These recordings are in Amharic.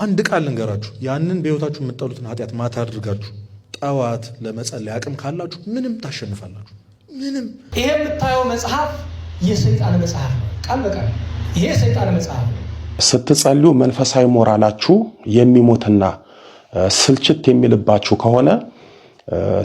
አንድ ቃል ልንገራችሁ። ያንን በህይወታችሁ የምትጠሉትን ኃጢአት ማታ አድርጋችሁ ጠዋት ለመጸለይ አቅም ካላችሁ ምንም ታሸንፋላችሁ። ምንም። ይሄ የምታየው መጽሐፍ የሰይጣን መጽሐፍ ነው። ቃል በቃል ይሄ ሰይጣን መጽሐፍ ነው። ስትጸልዩ መንፈሳዊ ሞራላችሁ የሚሞትና ስልችት የሚልባችሁ ከሆነ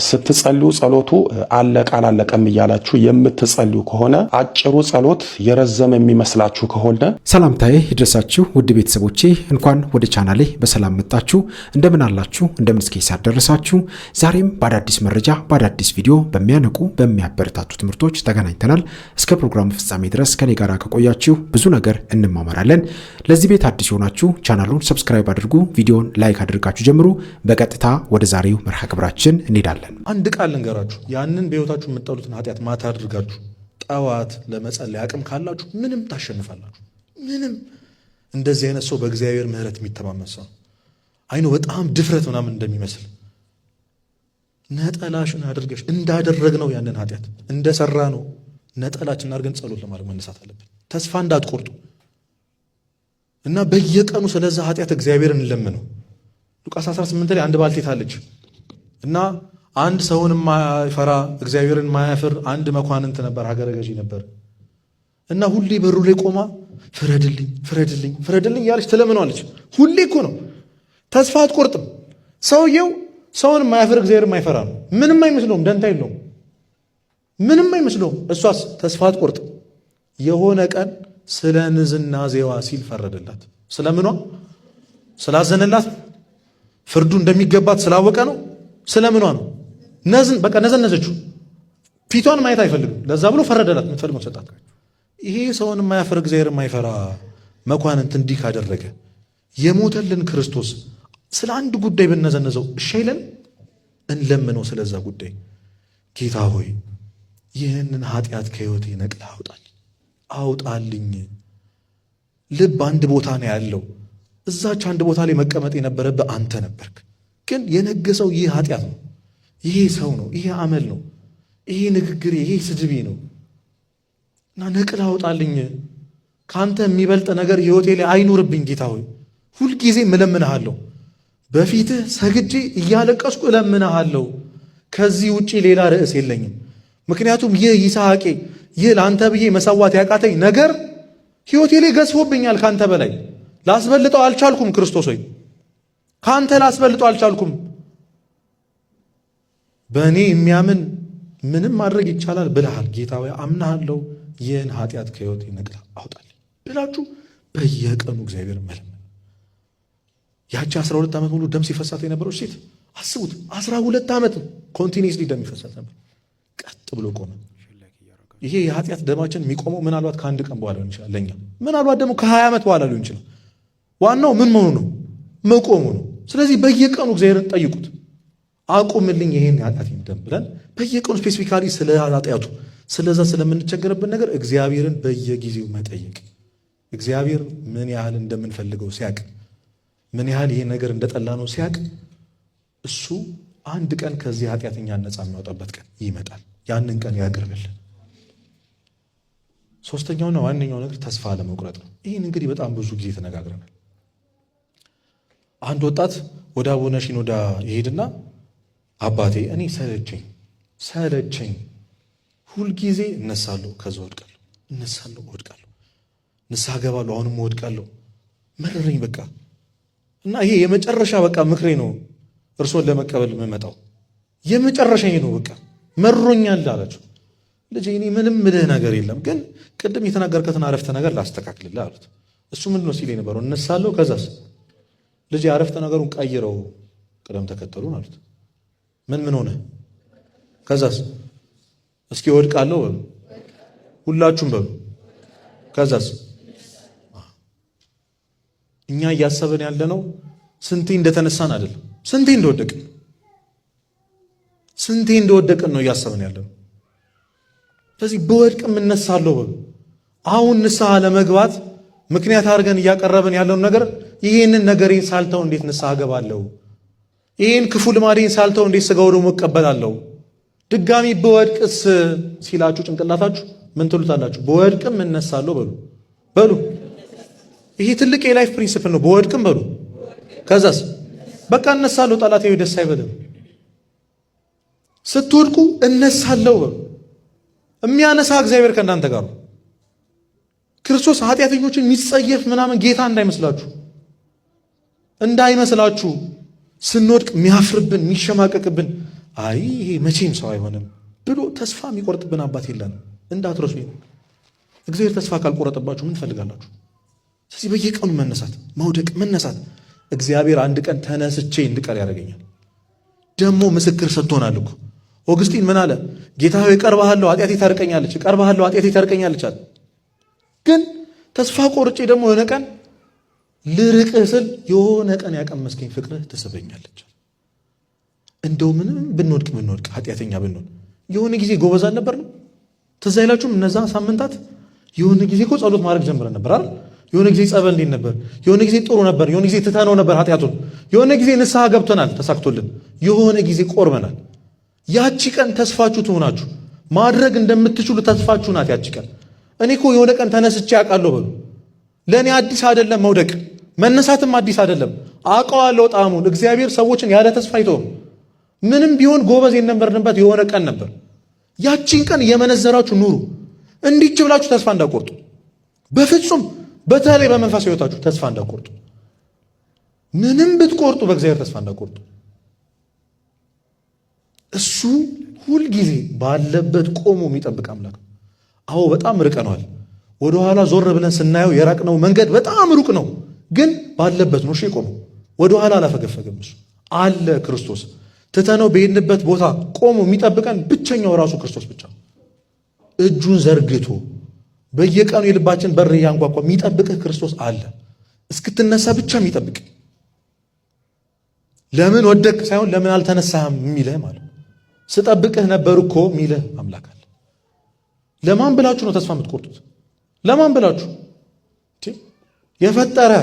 ስትጸልዩ ጸሎቱ አለቀ አላለቀም እያላችሁ የምትጸልዩ ከሆነ አጭሩ ጸሎት የረዘመ የሚመስላችሁ ከሆነ ሰላምታዬ ይድረሳችሁ ውድ ቤተሰቦቼ፣ እንኳን ወደ ቻናሌ በሰላም መጣችሁ። እንደምን አላችሁ? እንደምን እስከ ደረሳችሁ? ዛሬም በአዳዲስ መረጃ በአዳዲስ ቪዲዮ በሚያነቁ በሚያበረታቱ ትምህርቶች ተገናኝተናል። እስከ ፕሮግራም ፍጻሜ ድረስ ከኔ ጋር ከቆያችሁ ብዙ ነገር እንማማራለን። ለዚህ ቤት አዲስ ሆናችሁ ቻናሉን ሰብስክራይብ አድርጉ፣ ቪዲዮን ላይክ አድርጋችሁ ጀምሩ። በቀጥታ ወደ ዛሬው መርሃ ግብራችን እንሄዳለን። አንድ ቃል ልንገራችሁ። ያንን በህይወታችሁ የምትጠሉትን ኃጢአት ማታ አድርጋችሁ ጠዋት ለመጸለይ አቅም ካላችሁ ምንም ታሸንፋላችሁ። ምንም። እንደዚህ አይነት ሰው በእግዚአብሔር ምሕረት የሚተማመን ሰው አይኖ በጣም ድፍረት ምናምን እንደሚመስል ነጠላሽን አድርገሽ እንዳደረግነው ያንን ኃጢአት እንደሰራ ነው ነጠላችን አድርገን ጸሎት ለማድረግ መነሳት አለብን። ተስፋ እንዳትቆርጡ እና በየቀኑ ስለዛ ኃጢአት እግዚአብሔርን እንለምነው። ሉቃስ 18 ላይ አንድ ባልቴት አለች እና አንድ ሰውን የማይፈራ እግዚአብሔርን የማያፍር አንድ መኳንንት ነበር፣ ሀገረ ገዢ ነበር። እና ሁሌ በሩ ላይ ቆማ ፍረድልኝ ፍረድልኝ ፍረድልኝ ያለች ትለምነዋለች። ሁሌ እኮ ነው፣ ተስፋ አትቆርጥም። ሰውየው ሰውን የማያፍር እግዚአብሔር የማይፈራ ነው። ምንም አይመስለውም፣ ደንታ የለውም፣ ምንም አይመስለውም። እሷስ ተስፋ አትቆርጥም። የሆነ ቀን ስለ ንዝናዜዋ ሲል ፈረደላት። ስለምኗ? ስላዘነላት፣ ፍርዱ እንደሚገባት ስላወቀ ነው። ስለምኗ ነው? በቃ ነዘነዘችው። ፊቷን ማየት አይፈልግም። ለዛ ብሎ ፈረደላት፣ የምትፈልገው ሰጣት። ይሄ ሰውን የማያፈር እግዚአብሔር የማይፈራ መኳንንት እንዲህ ካደረገ የሞተልን ክርስቶስ ስለ አንድ ጉዳይ ብነዘነዘው እሺ አይለን? እንለምነው ስለዛ ጉዳይ። ጌታ ሆይ ይህንን ኃጢአት ከሕይወቴ ነቅለህ አውጣልኝ። ልብ አንድ ቦታ ነው ያለው። እዛች አንድ ቦታ ላይ መቀመጥ የነበረብህ አንተ ነበርክ። ግን የነገሰው ይህ ኃጢአት ነው፣ ይሄ ሰው ነው፣ ይሄ አመል ነው፣ ይሄ ንግግሬ፣ ይሄ ስድቤ ነው እና ነቅለህ አውጣልኝ። ከአንተ የሚበልጥ ነገር ሕይወቴ ላይ አይኑርብኝ። ጌታ ሆይ ሁልጊዜ እለምንሃለሁ፣ በፊትህ ሰግጄ እያለቀስኩ እለምንሃለሁ። ከዚህ ውጪ ሌላ ርዕስ የለኝም። ምክንያቱም ይህ ይስሐቄ፣ ይህ ለአንተ ብዬ መሰዋት ያቃተኝ ነገር ሕይወቴ ላይ ገዝፎብኛል። ከአንተ በላይ ላስበልጠው አልቻልኩም። ክርስቶስ ሆይ ከአንተ ላስበልጠው አልቻልኩም። በእኔ የሚያምን ምንም ማድረግ ይቻላል ብለሃል። ጌታ ሆይ አምናሃለሁ፣ ይህን ኃጢአት ከሕይወቴ ነቅለህ አውጣልኝ ብላችሁ በየቀኑ እግዚአብሔር መለመን። ያቺ 12 ዓመት ሙሉ ደም ሲፈሳት የነበረች ሴት አስቡት። 12 ዓመት ኮንቲኒስሊ ደም ይፈሳት ነበር። ቀጥ ብሎ ቆመ። ይሄ የኃጢአት ደማችን የሚቆመው ምናልባት ከአንድ ቀን በኋላ ሊሆን ይችላል፣ ለእኛ ምናልባት ደግሞ ከ20 ዓመት በኋላ ሊሆን ይችላል። ዋናው ምን መሆኑ ነው? መቆሙ ነው። ስለዚህ በየቀኑ እግዚአብሔርን ጠይቁት፣ አቁምልኝ ይሄን የኃጢአቴን ደም ብለን በየቀኑ ስፔሲፊካሊ ስለ ኃጢአቱ ስለዛ ስለምንቸገርበት ነገር እግዚአብሔርን በየጊዜው መጠየቅ። እግዚአብሔር ምን ያህል እንደምንፈልገው ሲያቅ፣ ምን ያህል ይሄ ነገር እንደጠላ ነው ሲያቅ፣ እሱ አንድ ቀን ከዚህ ኃጢአተኛ ነፃ የሚያወጣበት ቀን ይመጣል። ያንን ቀን ያቅርብልን። ሶስተኛውና ዋነኛው ነገር ተስፋ አለመቁረጥ ነው። ይህን እንግዲህ በጣም ብዙ ጊዜ ተነጋግረናል። አንድ ወጣት ወደ አቡነ ሺኖዳ ይሄድና አባቴ እኔ ሰለቸኝ፣ ሁልጊዜ እነሳለሁ፣ ከዛ ወድቃለሁ፣ እነሳለሁ፣ ወድቃለሁ፣ ንስሐ ገባለሁ፣ አሁንም ወድቃለሁ፣ መረረኝ በቃ እና ይሄ የመጨረሻ በቃ ምክሬ ነው፣ እርሶን ለመቀበል የምመጣው የመጨረሻ ነው፣ በቃ መሮኛል አላቸው። ልጄ እኔ ምንም ምልህ ነገር የለም፣ ግን ቅድም የተናገርከትን አረፍተ ነገር ላስተካክልልህ አሉት። እሱ ምንድን ነው ሲል የነበረው? እነሳለሁ፣ ከዛስ? ልጄ አረፍተ ነገሩን ቀይረው፣ ቅደም ተከተሉን አሉት። ምን ሆነ? ከዛስ? እስኪ ወድቃለሁ በሉ፣ ሁላችሁም በሉ፣ ከዛስ? እኛ እያሰብን ያለነው ስንቴ እንደተነሳን አይደለም፣ ስንቴ እንደወደቅን ነው እያሰብን ያለነው። ስለዚህ በወድቅም እነሳለሁ በሉ። አሁን ንስሐ ለመግባት ምክንያት አድርገን እያቀረብን ያለውን ነገር ይህንን ነገሬን ሳልተው እንዴት ንስሐ ገባለሁ? ይህን ክፉ ልማዴን ሳልተው እንዴት ሥጋ ወደሙ እቀበላለሁ? ድጋሚ በወድቅስ ሲላችሁ ጭንቅላታችሁ ምን ትሉታላችሁ? በወድቅም እነሳለሁ በሉ። ይሄ ትልቅ የላይፍ ፕሪንሲፕል ነው። በወድቅም በሉ ከዛስ በቃ እነሳለሁ። ጠላቴ ደስ አይበልም። ስትወድቁ እነሳለሁ። የሚያነሳ እግዚአብሔር ከእናንተ ጋር ነው። ክርስቶስ ኃጢአተኞችን የሚጸየፍ ምናምን ጌታ እንዳይመስላችሁ ስንወድቅ የሚያፍርብን የሚሸማቀቅብን አይ ይሄ መቼም ሰው አይሆንም ብሎ ተስፋ የሚቆርጥብን አባት የለንም። እንዳትረሱ። እግዚአብሔር ተስፋ ካልቆረጠባችሁ ምን ትፈልጋላችሁ? ስለዚህ በየቀኑ መነሳት፣ መውደቅ፣ መነሳት። እግዚአብሔር አንድ ቀን ተነስቼ እንድቀር ያደርገኛል። ደግሞ ምስክር ሰጥቶናል እኮ ኦግስጢን ምን አለ? ጌታ ሆይ እቀርብሃለሁ፣ ኃጢአቴ ታርቀኛለች፣ እቀርብሃለሁ፣ ኃጢአቴ ታርቀኛለች አለ። ግን ተስፋ ቆርጬ ደግሞ የሆነ ቀን ልርቅህ ስል የሆነ ቀን ያቀመስከኝ ፍቅርህ ትስበኛለች። እንደው ምንም ብንወድቅ ኃጢአተኛ ብንሆን የሆነ ጊዜ ጎበዝ አልነበርንም? ትዝ አይላችሁም? እነዛ ሳምንታት የሆነ ጊዜ እኮ ጸሎት ማድረግ ጀምረን ነበር አይደል? የሆነ ጊዜ ጸበል እንዴት ነበር? የሆነ ጊዜ ጥሩ ነበር። የሆነ ጊዜ ትተነው ነበር ኃጢአቱን። የሆነ ጊዜ ንስሐ ገብተናል ተሳክቶልን። የሆነ ጊዜ ቆርበናል። ያቺ ቀን ተስፋችሁ ትሆናችሁ። ማድረግ እንደምትችሉ ተስፋችሁ ናት ያቺ ቀን። እኔ እኮ የሆነ ቀን ተነስቼ አውቃለሁ በሉ። ለእኔ አዲስ አይደለም መውደቅ፣ መነሳትም አዲስ አይደለም። አውቀዋለሁ ጣዕሙን። እግዚአብሔር ሰዎችን ያለ ተስፋ አይተውም። ምንም ቢሆን ጎበዝ የነበርንበት የሆነ ቀን ነበር። ያቺን ቀን የመነዘራችሁ ኑሩ። እንዲች ብላችሁ ተስፋ እንዳቆርጡ በፍጹም። በተለይ በመንፈሳዊ ሕይወታችሁ ተስፋ እንዳቆርጡ። ምንም ብትቆርጡ በእግዚአብሔር ተስፋ እንዳቆርጡ። እሱ ሁልጊዜ ባለበት ቆሞ የሚጠብቅ አምላክ። አዎ በጣም ርቀነዋል። ወደኋላ ዞር ብለን ስናየው የራቅነው መንገድ በጣም ሩቅ ነው፣ ግን ባለበት ነው የቆመው። ወደኋላ አላፈገፈገም። እሱ አለ። ክርስቶስ ትተነው በሄድንበት ቦታ ቆሞ የሚጠብቀን ብቸኛው ራሱ ክርስቶስ ብቻ። እጁን ዘርግቶ በየቀኑ የልባችን በር እያንኳኳ የሚጠብቅህ ክርስቶስ አለ። እስክትነሳ ብቻ የሚጠብቅ። ለምን ወደቅ ሳይሆን ለምን አልተነሳህም የሚልህ ማለት ነው። ስጠብቅህ ነበር እኮ የሚልህ አምላክ አለ። ለማን ብላችሁ ነው ተስፋ የምትቆርጡት? ለማን ብላችሁ? የፈጠረ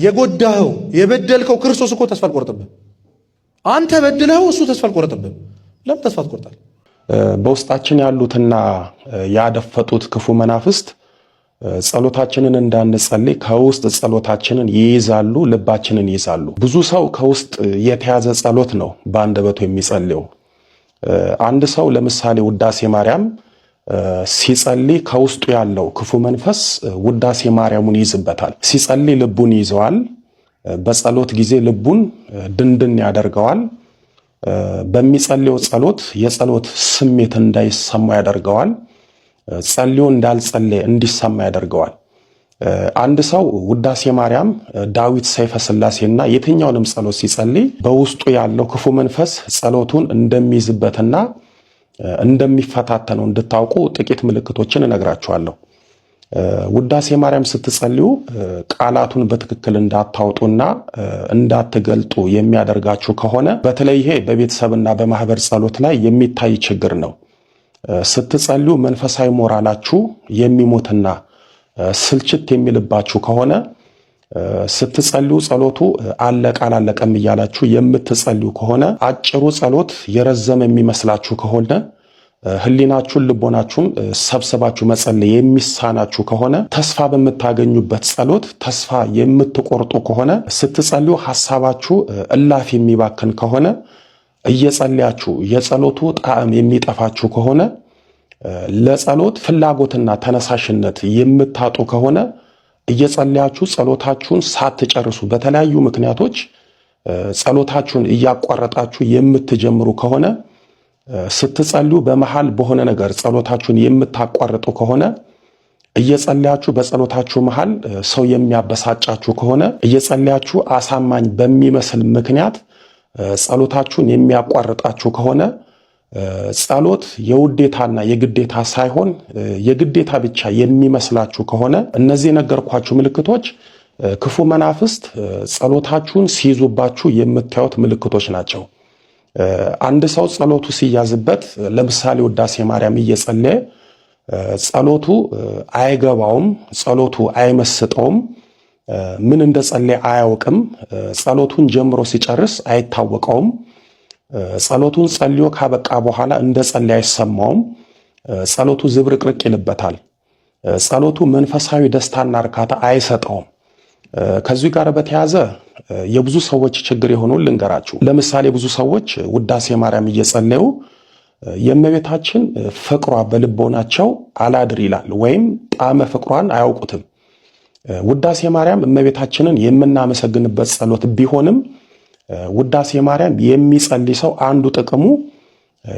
የጎዳኸው የበደልከው ክርስቶስ እኮ ተስፋ አልቆረጠብህ። አንተ በድለኸው እሱ ተስፋ አልቆረጠብህ። ለምን ተስፋ ትቆርጣል? በውስጣችን ያሉትና ያደፈጡት ክፉ መናፍስት ጸሎታችንን እንዳንጸልይ ከውስጥ ጸሎታችንን ይይዛሉ፣ ልባችንን ይይዛሉ። ብዙ ሰው ከውስጥ የተያዘ ጸሎት ነው በአንደበቱ የሚጸልየው። አንድ ሰው ለምሳሌ ውዳሴ ማርያም ሲጸልይ ከውስጡ ያለው ክፉ መንፈስ ውዳሴ ማርያሙን ይይዝበታል። ሲጸልይ ልቡን ይይዘዋል። በጸሎት ጊዜ ልቡን ድንድን ያደርገዋል። በሚጸልየው ጸሎት የጸሎት ስሜት እንዳይሰማ ያደርገዋል። ጸልዮ እንዳልጸለየ እንዲሰማ ያደርገዋል። አንድ ሰው ውዳሴ ማርያም፣ ዳዊት፣ ሰይፈ ሥላሴና የትኛውንም ጸሎት ሲጸልይ በውስጡ ያለው ክፉ መንፈስ ጸሎቱን እንደሚይዝበትና እንደሚፈታተነው እንድታውቁ ጥቂት ምልክቶችን እነግራችኋለሁ። ውዳሴ ማርያም ስትጸልዩ ቃላቱን በትክክል እንዳታወጡና እንዳትገልጡ የሚያደርጋችሁ ከሆነ በተለይ ይሄ በቤተሰብና በማህበር ጸሎት ላይ የሚታይ ችግር ነው። ስትጸልዩ መንፈሳዊ ሞራላችሁ የሚሞትና ስልችት የሚልባችሁ ከሆነ ስትጸልዩ ጸሎቱ አለቀ አላለቀም እያላችሁ የምትጸልዩ ከሆነ አጭሩ ጸሎት የረዘመ የሚመስላችሁ ከሆነ ሕሊናችሁን ልቦናችሁን ሰብስባችሁ መጸለይ የሚሳናችሁ ከሆነ ተስፋ በምታገኙበት ጸሎት ተስፋ የምትቆርጡ ከሆነ ስትጸልዩ ሐሳባችሁ እላፍ የሚባክን ከሆነ እየጸለያችሁ የጸሎቱ ጣዕም የሚጠፋችሁ ከሆነ ለጸሎት ፍላጎትና ተነሳሽነት የምታጡ ከሆነ እየጸለያችሁ ጸሎታችሁን ሳትጨርሱ በተለያዩ ምክንያቶች ጸሎታችሁን እያቋረጣችሁ የምትጀምሩ ከሆነ ስትጸልዩ በመሃል በሆነ ነገር ጸሎታችሁን የምታቋርጡ ከሆነ እየጸለያችሁ በጸሎታችሁ መሃል ሰው የሚያበሳጫችሁ ከሆነ እየጸለያችሁ አሳማኝ በሚመስል ምክንያት ጸሎታችሁን የሚያቋርጣችሁ ከሆነ ጸሎት የውዴታና የግዴታ ሳይሆን የግዴታ ብቻ የሚመስላችሁ ከሆነ እነዚህ የነገርኳችሁ ምልክቶች ክፉ መናፍስት ጸሎታችሁን ሲይዙባችሁ የምታዩት ምልክቶች ናቸው። አንድ ሰው ጸሎቱ ሲያዝበት ለምሳሌ ውዳሴ ማርያም እየጸለየ ጸሎቱ አይገባውም፣ ጸሎቱ አይመስጠውም፣ ምን እንደጸለየ አያውቅም፣ ጸሎቱን ጀምሮ ሲጨርስ አይታወቀውም፣ ጸሎቱን ጸልዮ ካበቃ በኋላ እንደ ጸለየ አይሰማውም፣ ጸሎቱ ዝብርቅርቅ ይልበታል፣ ጸሎቱ መንፈሳዊ ደስታና እርካታ አይሰጠውም። ከዚህ ጋር በተያያዘ የብዙ ሰዎች ችግር የሆነውን ልንገራችሁ። ለምሳሌ ብዙ ሰዎች ውዳሴ ማርያም እየጸለዩ የእመቤታችን ፍቅሯ በልቦናቸው አላድር ይላል፣ ወይም ጣዕመ ፍቅሯን አያውቁትም። ውዳሴ ማርያም እመቤታችንን የምናመሰግንበት ጸሎት ቢሆንም ውዳሴ ማርያም የሚጸልይ ሰው አንዱ ጥቅሙ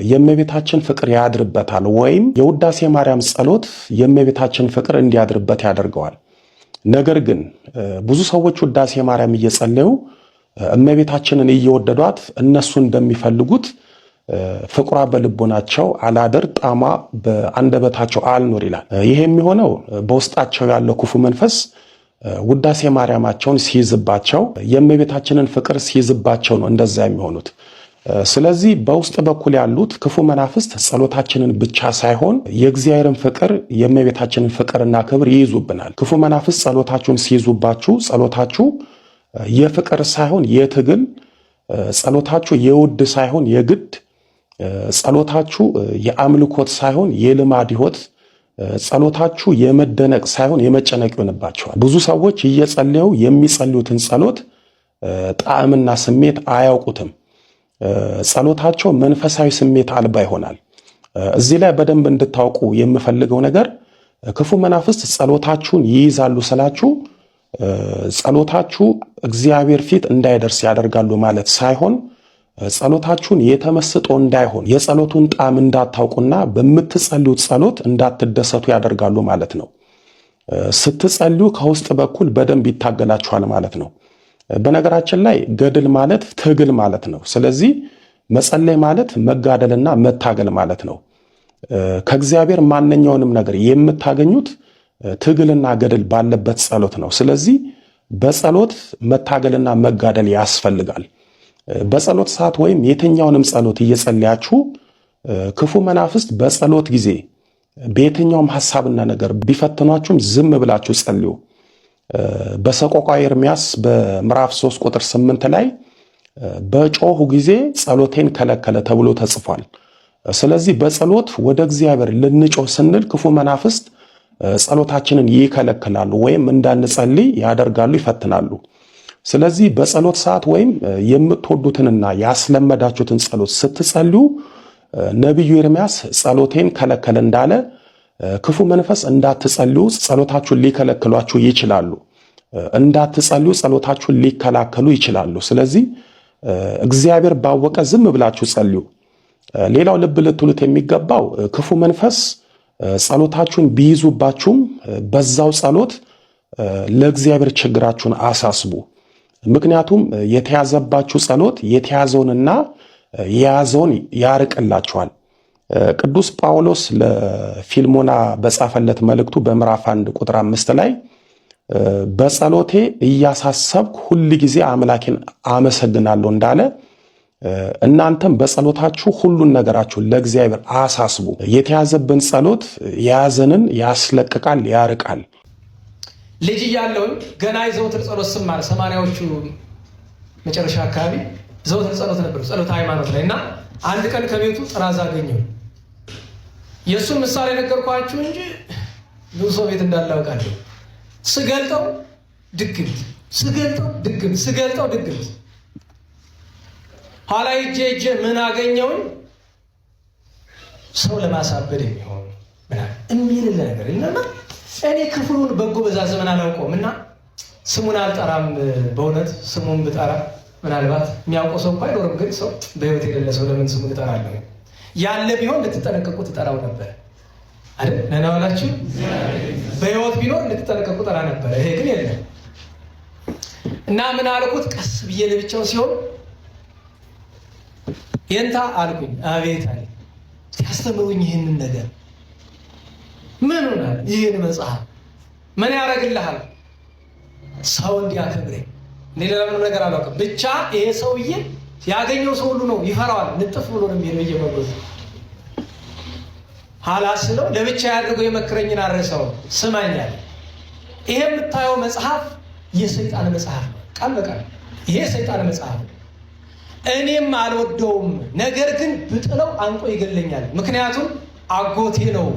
የእመቤታችን ፍቅር ያድርበታል፣ ወይም የውዳሴ ማርያም ጸሎት የእመቤታችን ፍቅር እንዲያድርበት ያደርገዋል። ነገር ግን ብዙ ሰዎች ውዳሴ ማርያም እየጸለዩ እመቤታችንን እየወደዷት እነሱ እንደሚፈልጉት ፍቅሯ በልቦናቸው አላድር፣ ጣዕሟ በአንደበታቸው አልኖር ይላል። ይሄ የሚሆነው በውስጣቸው ያለው ክፉ መንፈስ ውዳሴ ማርያማቸውን ሲይዝባቸው፣ የእመቤታችንን ፍቅር ሲይዝባቸው ነው እንደዛ የሚሆኑት። ስለዚህ በውስጥ በኩል ያሉት ክፉ መናፍስት ጸሎታችንን ብቻ ሳይሆን የእግዚአብሔርን ፍቅር የእመቤታችንን ፍቅርና ክብር ይይዙብናል። ክፉ መናፍስት ጸሎታችሁን ሲይዙባችሁ ጸሎታችሁ የፍቅር ሳይሆን የትግል፣ ጸሎታችሁ የውድ ሳይሆን የግድ፣ ጸሎታችሁ የአምልኮት ሳይሆን የልማድ ሕይወት፣ ጸሎታችሁ የመደነቅ ሳይሆን የመጨነቅ ይሆንባቸዋል። ብዙ ሰዎች እየጸለዩ የሚጸልዩትን ጸሎት ጣዕምና ስሜት አያውቁትም። ጸሎታቸው መንፈሳዊ ስሜት አልባ ይሆናል። እዚህ ላይ በደንብ እንድታውቁ የምፈልገው ነገር ክፉ መናፍስት ጸሎታችሁን ይይዛሉ ስላችሁ ጸሎታችሁ እግዚአብሔር ፊት እንዳይደርስ ያደርጋሉ ማለት ሳይሆን ጸሎታችሁን የተመስጦ እንዳይሆን የጸሎቱን ጣዕም እንዳታውቁና በምትጸልዩት ጸሎት እንዳትደሰቱ ያደርጋሉ ማለት ነው። ስትጸልዩ ከውስጥ በኩል በደንብ ይታገላችኋል ማለት ነው። በነገራችን ላይ ገድል ማለት ትግል ማለት ነው። ስለዚህ መጸለይ ማለት መጋደልና መታገል ማለት ነው። ከእግዚአብሔር ማንኛውንም ነገር የምታገኙት ትግልና ገድል ባለበት ጸሎት ነው። ስለዚህ በጸሎት መታገልና መጋደል ያስፈልጋል። በጸሎት ሰዓት ወይም የትኛውንም ጸሎት እየጸለያችሁ ክፉ መናፍስት በጸሎት ጊዜ በየትኛውም ሐሳብና ነገር ቢፈትኗችሁም ዝም ብላችሁ ጸልዩ። በሰቆቃወ ኤርምያስ በምዕራፍ 3 ቁጥር 8 ላይ በጮሁ ጊዜ ጸሎቴን ከለከለ ተብሎ ተጽፏል። ስለዚህ በጸሎት ወደ እግዚአብሔር ልንጮህ ስንል ክፉ መናፍስት ጸሎታችንን ይከለክላሉ፣ ወይም እንዳንጸልይ ያደርጋሉ፣ ይፈትናሉ። ስለዚህ በጸሎት ሰዓት ወይም የምትወዱትንና ያስለመዳችሁትን ጸሎት ስትጸልዩ ነቢዩ ኤርምያስ ጸሎቴን ከለከለ እንዳለ ክፉ መንፈስ እንዳትጸልዩ ጸሎታችሁን ሊከለክሏችሁ ይችላሉ። እንዳትጸልዩ ጸሎታችሁን ሊከላከሉ ይችላሉ። ስለዚህ እግዚአብሔር ባወቀ ዝም ብላችሁ ጸልዩ። ሌላው ልብ ልትሉት የሚገባው ክፉ መንፈስ ጸሎታችሁን ቢይዙባችሁም በዛው ጸሎት ለእግዚአብሔር ችግራችሁን አሳስቡ። ምክንያቱም የተያዘባችሁ ጸሎት የተያዘውንና የያዘውን ያርቅላችኋል። ቅዱስ ጳውሎስ ለፊልሞና በጻፈለት መልእክቱ በምዕራፍ 1 ቁጥር 5 ላይ በጸሎቴ እያሳሰብኩ ሁል ጊዜ አምላኬን አመሰግናለሁ እንዳለ እናንተም በጸሎታችሁ ሁሉን ነገራችሁን ለእግዚአብሔር አሳስቡ። የተያዘብን ጸሎት የያዘንን ያስለቅቃል፣ ያርቃል። ልጅ እያለሁኝ ገና የዘወትር ጸሎት ስማር 80ዎቹ መጨረሻ አካባቢ ዘወትር ጸሎት ነበር፣ ጸሎት ሃይማኖት ላይ እና አንድ ቀን ከቤቱ ጥራዝ አገኘሁ። የእሱን ምሳሌ ነገርኳችሁ እንጂ ብዙ ሰው ቤት እንዳለ አውቃለሁ። ስገልጠው ድግምት፣ ስገልጠው ድግምት፣ ስገልጠው ድግምት። ኋላ ሂጄ ምን አገኘሁኝ? ሰው ለማሳበድ የሚሆን የሚል ነገር እና እኔ ክፍሉን በጎ በዛ ዘመን አላውቀውም እና ስሙን አልጠራም። በእውነት ስሙን ብጠራ ምናልባት የሚያውቀው ሰው እኮ አይኖርም። ግን ሰው በህይወት የሌለ ሰው ለምን ስሙን እጠራለሁ? ያለ ቢሆን ልትጠነቀቁ ትጠራው ነበር አይደል? ነና ዋላችሁ። በህይወት ቢኖር ልትጠነቀቁ ጠራ ነበር። ይሄ ግን የለም እና ምን አልኩት? ቀስ ብዬ ለብቻው ሲሆን የንታ አልኩኝ። አቤት አለ። ያስተምሩኝ ይህንን ነገር ምን ሆናል? ይህን መጽሐፍ ምን ያደርግልሃል? ሰው እንዲያከብረኝ ሌላ ምንም ነገር አላውቅም። ብቻ ይሄ ሰውዬ ያገኘው ሰው ሁሉ ነው ይፈራዋል። ንጥፍ ብሎ ነው የሚሄደው እየመጎዝ ሐላስለው ለብቻ ያድርገው የመከረኝን አረሰው። ስማኛል፣ ይሄ የምታየው መጽሐፍ የሰይጣን መጽሐፍ ነው። ቃል በቃል ይሄ ሰይጣን መጽሐፍ ነው። እኔም አልወደውም፣ ነገር ግን ብጥለው አንቆ ይገለኛል። ምክንያቱም አጎቴ ነው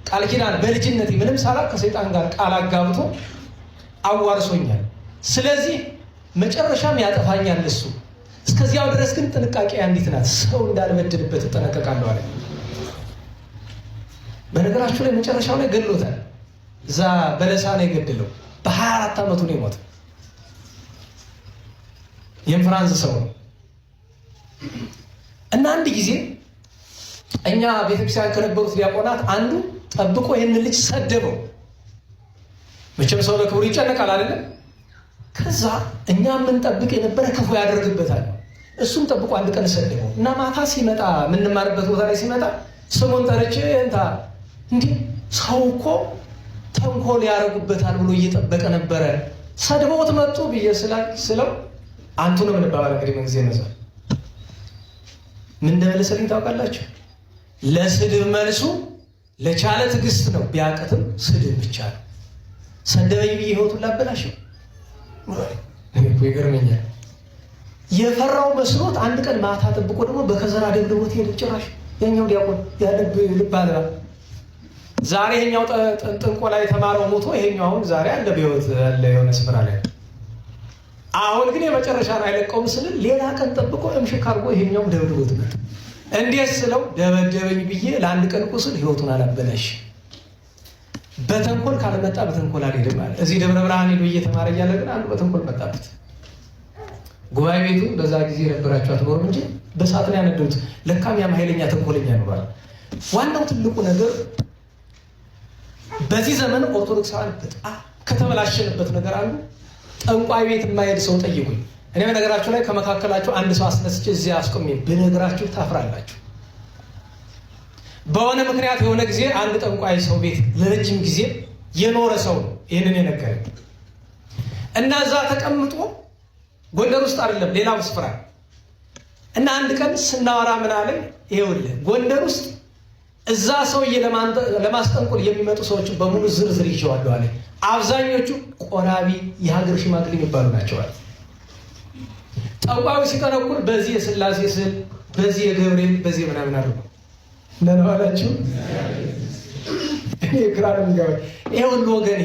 ቃል ኪዳን በልጅነቴ ምንም ሳላውቅ ከሰይጣን ጋር ቃል አጋብቶ አዋርሶኛል። ስለዚህ መጨረሻም ያጠፋኛል እሱ። እስከዚያው ድረስ ግን ጥንቃቄ አንዲት ናት፣ ሰው እንዳልበድልበት እጠነቀቃለሁ አለ። በነገራችሁ ላይ መጨረሻው ላይ ገድሎታል። እዛ በለሳ ነው የገደለው። በ24 ዓመቱ ነው የሞተው። የፍራንስ ሰው ነው። እና አንድ ጊዜ እኛ ቤተክርስቲያን ከነበሩት ዲያቆናት አንዱ ጠብቆ ይህንን ልጅ ሰደበው። መቼም ሰው ለክብሩ ይጨነቃል አይደለም? ከዛ እኛ የምንጠብቅ የነበረ ክፉ ያደርግበታል። እሱም ጠብቆ አንድ ቀን ሰደበው እና ማታ ሲመጣ የምንማርበት ቦታ ላይ ሲመጣ ስሙን ጠርቼ እንታ እንዲህ ሰው እኮ ተንኮል ያደርጉበታል ብሎ እየጠበቀ ነበረ፣ ሰድበውት መጡ ብዬ ስለው አንቱ ነው የምንባባል። እንግዲህ ምን ጊዜ ነዛ ምን እንደመለሰልኝ ታውቃላችሁ? ለስድብ መልሱ ለቻለ ትዕግስት ነው፣ ቢያቅትም ስድብ ብቻ ነው። ሰደበኝ ብዬ ህይወቱን ላበላሽው ይገርመኛል። የፈራው መስሎት አንድ ቀን ማታ ጠብቆ ደግሞ በከዘራ ደብድቦት ሄደ። ጭራሽ የኛው ዲያቆን ያለብ ልባለ ዛሬ ይሄኛው ጥንቆላ የተማረው ሞቶ ይሄኛው አሁን ዛሬ አለ በህይወት ያለ የሆነ ስፍራ ላይ። አሁን ግን የመጨረሻ ነው አይለቀውም ስል ሌላ ቀን ጠብቆ እምሽክ አድርጎ ይሄኛው ደብድቦት መጣ። እንዴት ስለው ደበደበኝ ብዬ ለአንድ ቀን ቁስል ህይወቱን አላበላሽ። በተንኮል ካልመጣ በተንኮል አልሄድም ማለት። እዚህ ደብረ ብርሃን ሄዶ እየተማረ እያለ ግን አንዱ በተንኮል መጣበት። ጉባኤ ቤቱ በዛ ጊዜ የነበራቸው አትኖርም እንጂ በሳት ላይ ያነደዱት። ለካም ያም ኃይለኛ ተንኮለኛ ኖሯል። ዋናው ትልቁ ነገር በዚህ ዘመን ኦርቶዶክሳውያን በጣም ከተበላሸንበት ነገር አንዱ ጠንቋይ ቤት የማይሄድ ሰው ጠይቁኝ። እኔ በነገራችሁ ላይ ከመካከላችሁ አንድ ሰው አስነስቼ እዚህ አስቆሜ ብነግራችሁ ታፍራላችሁ። በሆነ ምክንያት የሆነ ጊዜ አንድ ጠንቋይ ሰው ቤት ለረጅም ጊዜ የኖረ ሰው ነው ይህንን የነገረኝ እና እዛ ተቀምጦ ጎንደር ውስጥ አይደለም ሌላው ስፍራ እና አንድ ቀን ስናወራ ምን አለኝ፣ ይኸውልህ ጎንደር ውስጥ እዛ ሰውዬ ለማስጠንቆል የሚመጡ ሰዎች በሙሉ ዝርዝር ይዤዋለሁ አለኝ። አብዛኞቹ ቆራቢ የሀገር ሽማግሌ የሚባሉ ናቸው አለ። ጠንቋዩ ሲጠነቁል በዚህ የስላሴ ስዕል፣ በዚህ የገብርኤል፣ በዚህ ምናምን አድርጎ ለነዋላችሁ ግራ ነው የሚገባኝ። ይሄ ሁሉ ወገኔ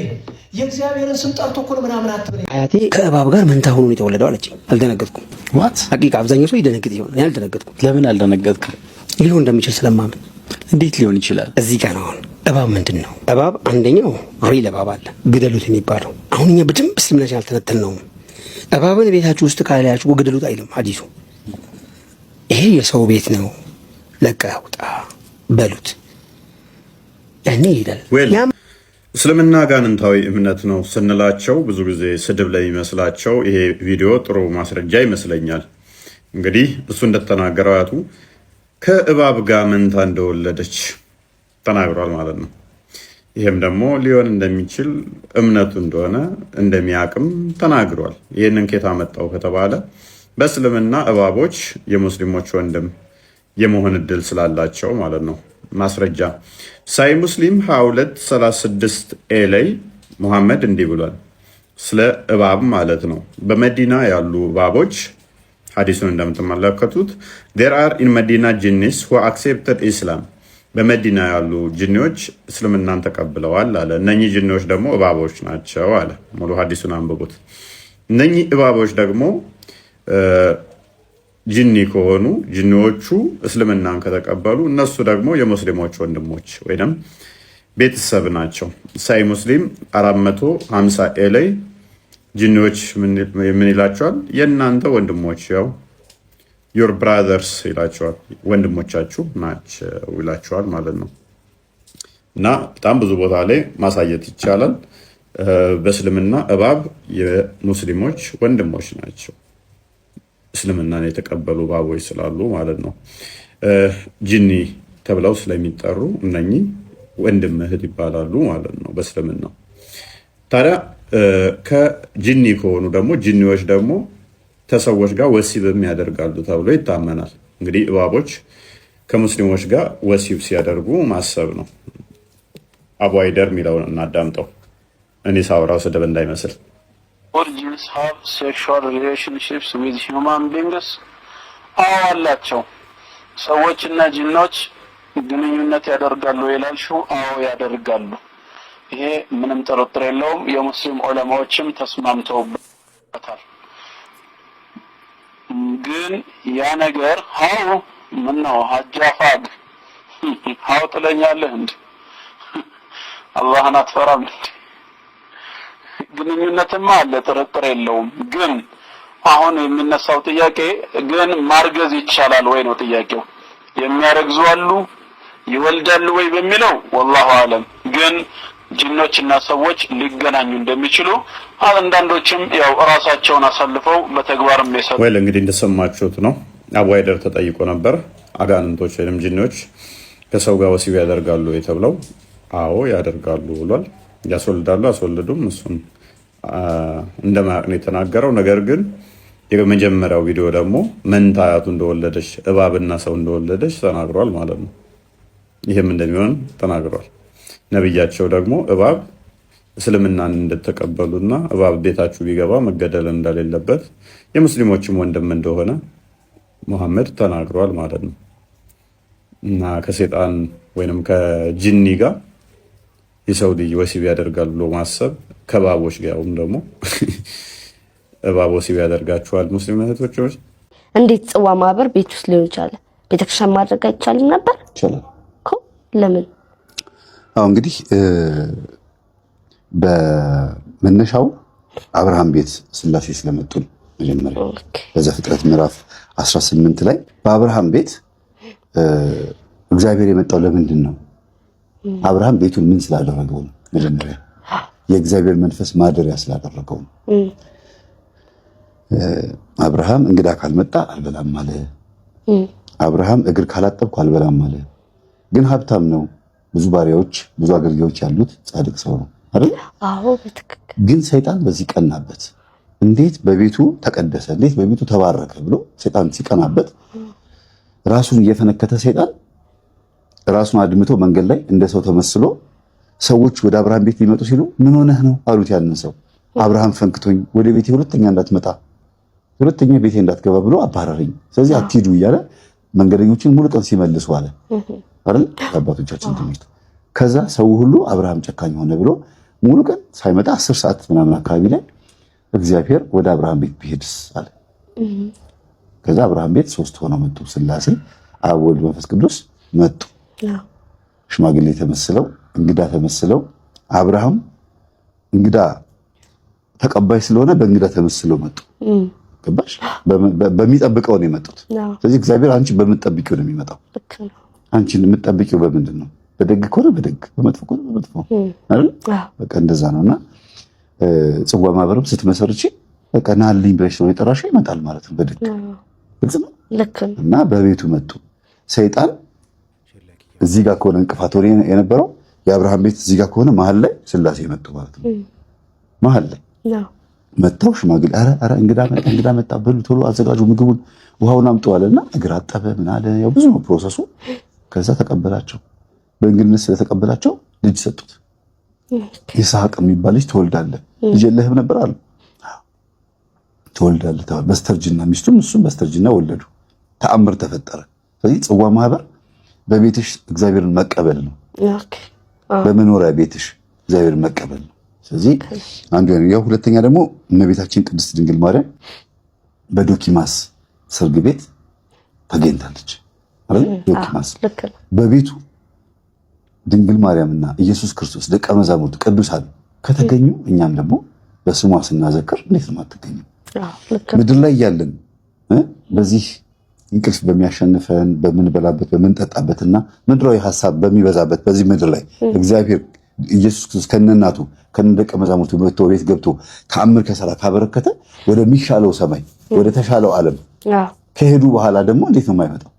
የእግዚአብሔርን ስም ጠርቶ እኮ ነው ምናምን አትበለኝ። አያቴ ከእባብ ጋር መንታ ሆኖ ነው የተወለደው አለችኝ። አልደነገጥኩም። ዋት ሐቂቃ አብዛኛው ሰው ይደነግጥ ይሆናል። እኔ አልደነገጥኩም። ለምን አልደነገጥክም? ሊሆን እንደሚችል ስለማምን። እንዴት ሊሆን ይችላል? እዚህ ጋር ነው አሁን እባብ ምንድን ነው? እባብ አንደኛው ሪል እባብ አለ ግደሉት የሚባለው። አሁን እኛ በደንብ እስልምናችን አልተነተልነውም። እባብን ቤታችሁ ውስጥ ካላያችሁ ግደሉት አይልም ሐዲሱ። ይሄ የሰው ቤት ነው ለቀህ ውጣ በሉት ያኔ ይሄዳል። እስልምና አጋንንታዊ እምነት ነው ስንላቸው ብዙ ጊዜ ስድብ ላይ ይመስላቸው ይሄ ቪዲዮ ጥሩ ማስረጃ ይመስለኛል። እንግዲህ እሱ እንደተናገረው አያቱ ከእባብ ጋር መንታ እንደወለደች ተናግሯል ማለት ነው። ይህም ደግሞ ሊሆን እንደሚችል እምነቱ እንደሆነ እንደሚያቅም ተናግሯል። ይህንን ኬታ መጣው ከተባለ በእስልምና እባቦች የሙስሊሞች ወንድም የመሆን እድል ስላላቸው ማለት ነው። ማስረጃ ሳይ ሙስሊም 2236 ኤ ላይ ሙሐመድ እንዲህ ብሏል፣ ስለ እባብ ማለት ነው። በመዲና ያሉ እባቦች ሐዲሱን እንደምትመለከቱት there are in Medina jinnis who accepted Islam በመዲና ያሉ ጅኒዎች እስልምናን ተቀብለዋል አለ። እነኚህ ጅኒዎች ደግሞ እባቦች ናቸው አለ። ሙሉ ሐዲሱን አንብቡት። እነኚህ እባቦች ደግሞ ጅኒ ከሆኑ ጅኒዎቹ እስልምናን ከተቀበሉ እነሱ ደግሞ የሙስሊሞች ወንድሞች ወይም ቤተሰብ ናቸው። ሳይ ሙስሊም 450 ኤ ላይ ጅኒዎች ምን ይላቸዋል? የእናንተ ወንድሞች ያው ዮር ብራዘርስ ይላቸዋል፣ ወንድሞቻችሁ ናቸው ይላቸዋል ማለት ነው። እና በጣም ብዙ ቦታ ላይ ማሳየት ይቻላል። በእስልምና እባብ የሙስሊሞች ወንድሞች ናቸው፣ እስልምናን የተቀበሉ እባቦች ስላሉ ማለት ነው። ጅኒ ተብለው ስለሚጠሩ እነኚህ ወንድም እህት ይባላሉ ማለት ነው በእስልምና። ታዲያ ከጅኒ ከሆኑ ደግሞ ጅኒዎች ደግሞ ከሰዎች ጋር ወሲብም ያደርጋሉ ተብሎ ይታመናል። እንግዲህ እባቦች ከሙስሊሞች ጋር ወሲብ ሲያደርጉ ማሰብ ነው። አቡ አይደር የሚለውን እናዳምጠው፣ እኔ ሳውራው ስድብ እንዳይመስል። ጂንስ ሃቭ ሴክሹዋል ሪሌሽንሺፕስ ዊዝ ሂውማን ቢንግስ? አዎ አላቸው። ሰዎችና ጂኖች ግንኙነት ያደርጋሉ ይላልሽው? አዎ ያደርጋሉ። ይሄ ምንም ጥርጥር የለውም። የሙስሊም ዑለማዎችም ተስማምተውበታል። ግን ያ ነገር ሃው ምን ነው ሀጃፋግ ሃው ትለኛለህ እንዴ? አላህን አትፈራም እንዴ? ግንኙነትማ አለ ጥርጥር የለውም። ግን አሁን የሚነሳው ጥያቄ ግን ማርገዝ ይቻላል ወይ ነው ጥያቄው። የሚያረግዙ አሉ ይወልዳሉ ወይ በሚለው ወላሁ አለም። ግን ጅኖችና ሰዎች ሊገናኙ እንደሚችሉ አንዳንዶችም ያው ራሳቸውን አሳልፈው በተግባርም የሰሩ ወይ እንግዲህ እንደሰማችሁት ነው። አቡ ሃይደር ተጠይቆ ነበር አጋንንቶች ወይም ጅኖች ከሰው ጋር ወሲብ ያደርጋሉ የተብለው አዎ ያደርጋሉ ብሏል። ያስወልዳሉ አስወልዱም እሱን እንደማያውቅ ነው የተናገረው። ነገር ግን የመጀመሪያው ቪዲዮ ደግሞ መንታ አያቱ እንደወለደች እባብና ሰው እንደወለደች ተናግሯል ማለት ነው። ይሄም እንደሚሆን ተናግሯል። ነብያቸው ደግሞ እባብ እስልምናን እንደተቀበሉና እባብ ቤታችሁ ቢገባ መገደል እንደሌለበት የሙስሊሞችም ወንድም እንደሆነ መሐመድ ተናግሯል ማለት ነው። እና ከሰይጣን ወይንም ከጂኒ ጋር የሰው ልጅ ወሲብ ያደርጋል ብሎ ማሰብ ከባቦች ጋርም ደግሞ እባብ ወሲብ ያደርጋቸዋል። ሙስሊም እህቶች እንዴት ጽዋ ማህበር ቤት ውስጥ ሊሆን ይችላል? ቤተክርስቲያን ማድረግ አይቻልም ነበር? ይቻላል እኮ ለምን? አዎ እንግዲህ በመነሻው አብርሃም ቤት ስላሴ ስለመጡ ነው። መጀመሪያ በዘፍጥረት ምዕራፍ 18 ላይ በአብርሃም ቤት እግዚአብሔር የመጣው ለምንድን ነው? አብርሃም ቤቱን ምን ስላደረገው ነው? መጀመሪያ የእግዚአብሔር መንፈስ ማደሪያ ስላደረገው ነው። አብርሃም እንግዳ ካልመጣ አልበላም አለ። አብርሃም እግር ካላጠብኩ አልበላም አለ። ግን ሀብታም ነው፣ ብዙ ባሪያዎች፣ ብዙ አገልጋዮች ያሉት ጻድቅ ሰው ነው አይደል? አዎ በትክክል። ግን ሰይጣን በዚህ ቀናበት። እንዴት በቤቱ ተቀደሰ፣ እንዴት በቤቱ ተባረከ ብሎ ሰይጣን ሲቀናበት ራሱን እየፈነከተ ሰይጣን ራሱን አድምቶ መንገድ ላይ እንደ ሰው ተመስሎ ሰዎች ወደ አብርሃም ቤት ሊመጡ ሲሉ ምን ሆነህ ነው አሉት። ያንን ሰው አብርሃም ፈንክቶኝ ወደ ቤቴ ሁለተኛ እንዳትመጣ፣ ሁለተኛ ቤቴ እንዳትገባ ብሎ አባረረኝ። ስለዚህ አትሂዱ እያለ መንገደኞችን ሙሉ ቀን ሲመልሱ አለ አይደል? አባቶቻችን ትምህርት። ከዛ ሰው ሁሉ አብርሃም ጨካኝ ሆነ ብሎ ሙሉ ቀን ሳይመጣ 10 ሰዓት ምናምን አካባቢ ላይ እግዚአብሔር ወደ አብርሃም ቤት ቢሄድስ አለ። ከዛ አብርሃም ቤት 3 ሆነው መጡ። ስላሴ አብ፣ ወልድ፣ መንፈስ ቅዱስ መጡ። ሽማግሌ ተመስለው እንግዳ ተመስለው አብርሃም እንግዳ ተቀባይ ስለሆነ በእንግዳ ተመስለው መጡ። ገባሽ? በሚጠብቀው ነው የመጡት። ስለዚህ እግዚአብሔር አንቺ በምትጠብቂው ነው የሚመጣው። አንቺን የምትጠብቂው በምንድን ነው? በደግ ከሆነ በደግ፣ በመጥፎ ከሆነ በመጥፎ አይደል? በቃ እንደዛ ነውና ጽዋ ማህበርም ስትመሰርቺ በቃ ናልኝ ብለሽ ነው የጠራሽው ይመጣል ማለት ነው። በደግ ግልጽ ነው። እና በቤቱ መጡ። ሰይጣን እዚህ ጋር ከሆነ እንቅፋት ሆነ የነበረው የአብርሃም ቤት እዚህ ጋር ከሆነ መሀል ላይ ስላሴ መጡ ማለት ነው። መሀል ላይ መጣው ሽማግሌ አረ እንግዳ መጣ በሉ ቶሎ አዘጋጁ ምግቡን ውሃውን አምጡ አለና እግር አጠበ ምን አለ። ያው ብዙ ነው ፕሮሰሱ። ከዛ ተቀበላቸው። በእንግድነት ስለተቀበላቸው ልጅ ሰጡት። ይስሐቅ የሚባል ልጅ ትወልዳለህ። ልጅ የለህም ነበር አሉ። ትወልዳለህ ተባለ። በስተርጅና ሚስቱም እሱም በስተርጅና ወለዱ። ተአምር ተፈጠረ። ስለዚህ ጽዋ ማህበር በቤትሽ እግዚአብሔርን መቀበል ነው። በመኖሪያ ቤትሽ እግዚአብሔርን መቀበል ነው። ስለዚህ አንዱ ያው ሁለተኛ ደግሞ እመቤታችን ቅድስት ድንግል ማርያም በዶኪማስ ሰርግ ቤት ተገኝታለች አይደል? ዶኪማስ በቤቱ ድንግል ማርያምና ኢየሱስ ክርስቶስ ደቀ መዛሙርት ቅዱሳን ከተገኙ እኛም ደግሞ በስሟ ስናዘክር እንዴት ነው የማትገኘው? ምድር ላይ ያለን በዚህ እንቅልፍ በሚያሸንፈን በምንበላበት በምንጠጣበትና ምድራዊ ሐሳብ በሚበዛበት በዚህ ምድር ላይ እግዚአብሔር ኢየሱስ ክርስቶስ ከነናቱ ከነደቀ መዛሙርቱ መጥቶ ቤት ገብቶ ተአምር ከሰራ ካበረከተ ወደሚሻለው ሰማይ ወደ ተሻለው ዓለም ከሄዱ በኋላ ደግሞ እንዴት ነው የማይመጣው?